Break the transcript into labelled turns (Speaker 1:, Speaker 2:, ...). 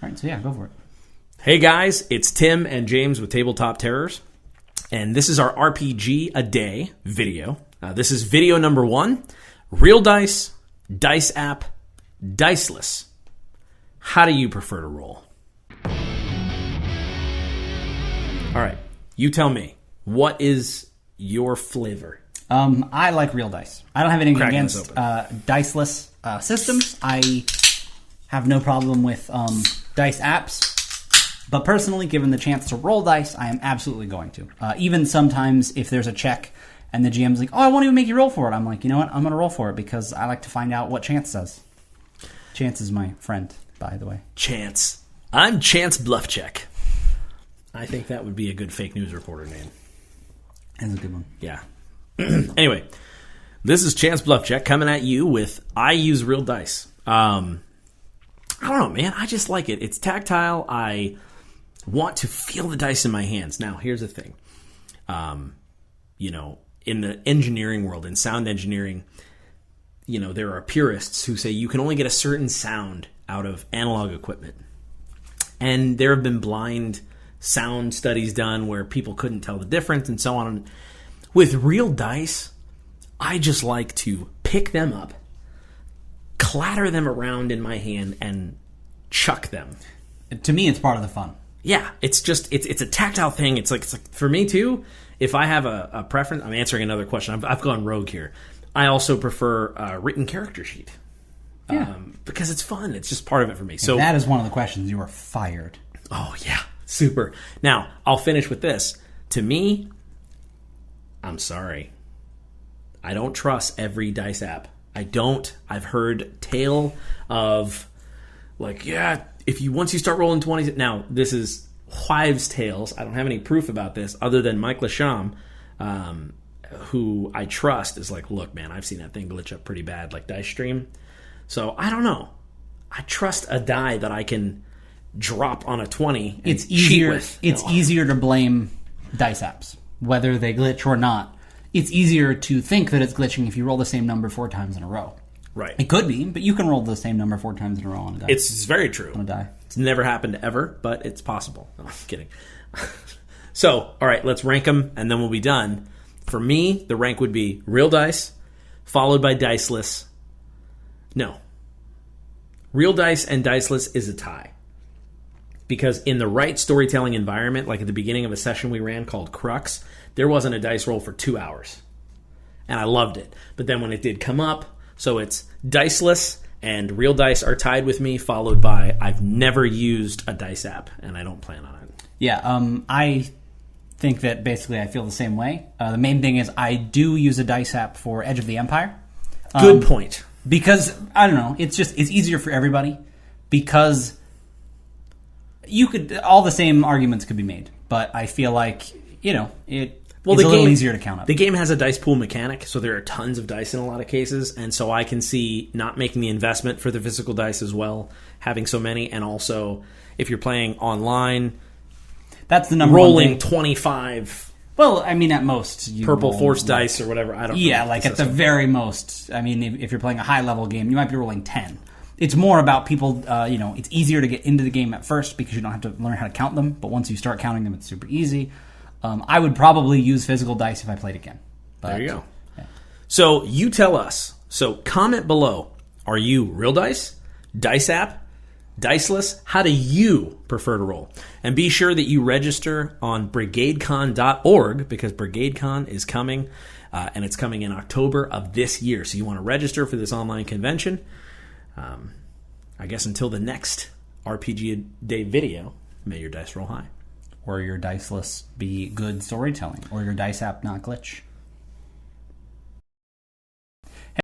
Speaker 1: right, so yeah, go for it.
Speaker 2: Hey guys, it's Tim and James with Tabletop Terrors, and this is our RPG a Day video. This is video number 1, Real Dice, Dice App, Diceless. How do you prefer to roll? All right, you tell me. What is your flavor?
Speaker 1: I like real dice. I don't have anything
Speaker 2: Cracking
Speaker 1: against diceless systems. I have no problem with dice apps. But personally, given the chance to roll dice, I am absolutely going to. Even sometimes if there's a check and the GM's like, oh, I won't even make you roll for it. I'm like, you know what? I'm going to roll for it because I like to find out what Chance does. Chance is my friend, by the way.
Speaker 2: Chance. I'm Chance Bluffcheck. I think that would be a good fake news reporter name.
Speaker 1: That's a good one.
Speaker 2: Yeah. Anyway, this is Chance Bluffcheck coming at you with I use real dice. I don't know, man. I just like it. It's tactile. I want to feel the dice in my hands. Now, here's the thing. In the engineering world, in sound engineering, there are purists who say you can only get a certain sound out of analog equipment. And there have been blind sound studies done where people couldn't tell the difference and so on. With real dice, I just like to pick them up, clatter them around in my hand, and chuck them.
Speaker 1: To me, it's part of the fun.
Speaker 2: Yeah, it's a tactile thing. It's like for me too. If I have a preference, I'm answering another question. I've gone rogue here. I also prefer a written character sheet.
Speaker 1: Yeah.
Speaker 2: Because it's fun. It's just part of it for me.
Speaker 1: If
Speaker 2: So
Speaker 1: that is one of the questions. You are fired.
Speaker 2: Oh yeah, super. Now I'll finish with this. To me, I'm sorry, I don't trust every dice app. I don't. I've heard tale of once you start rolling 20s. Now this is wives' tales. I don't have any proof about this other than Mike Lasham, who I trust, is like, look, man, I've seen that thing glitch up pretty bad, like Dice Stream. So I don't know. I trust a die that I can drop on a 20.
Speaker 1: It's easier. It's easier to blame dice apps, whether they glitch or not. It's easier to think that it's glitching if you roll the same number 4 times in a row.
Speaker 2: Right.
Speaker 1: It could be, but you can roll the same number 4 times in a row on a die.
Speaker 2: It's very true.
Speaker 1: On a die.
Speaker 2: It's never happened ever, but it's possible. No, I'm kidding. So, all right, let's rank them, and then we'll be done. For me, the rank would be real dice, followed by diceless. No. Real dice and diceless is a tie. Because in the right storytelling environment, like at the beginning of a session we ran called Crux, there wasn't a dice roll for 2 hours. And I loved it. But then when it did come up, so it's diceless and real dice are tied with me, followed by I've never used a dice app, and I don't plan on it.
Speaker 1: Yeah, I think that basically I feel the same way. The main thing is I do use a dice app for Edge of the Empire.
Speaker 2: Good point.
Speaker 1: Because, I don't know, it's easier for everybody. Because all the same arguments could be made. But I feel like, it's a little easier to count up.
Speaker 2: The game has a dice pool mechanic, so there are tons of dice in a lot of cases, and so I can see not making the investment for the physical dice as well, having so many, and also if you're playing online,
Speaker 1: that's the number
Speaker 2: rolling 25.
Speaker 1: Well, I mean, at most, you
Speaker 2: purple
Speaker 1: roll
Speaker 2: force dice or whatever. I don't know.
Speaker 1: Yeah, like at the very most. I mean, if you're playing a high level game, you might be rolling 10. It's more about people. It's easier to get into the game at first because you don't have to learn how to count them. But once you start counting them, it's super easy. I would probably use physical dice if I played again. But,
Speaker 2: there you go.
Speaker 1: Yeah.
Speaker 2: So you tell us. So comment below. Are you real dice, dice app, diceless? How do you prefer to roll? And be sure that you register on brigadecon.org because BrigadeCon is coming, and it's coming in October of this year. So you want to register for this online convention. I guess until the next RPG Day video, may your dice roll high.
Speaker 1: Or your diceless be good storytelling. Or your dice app not glitch.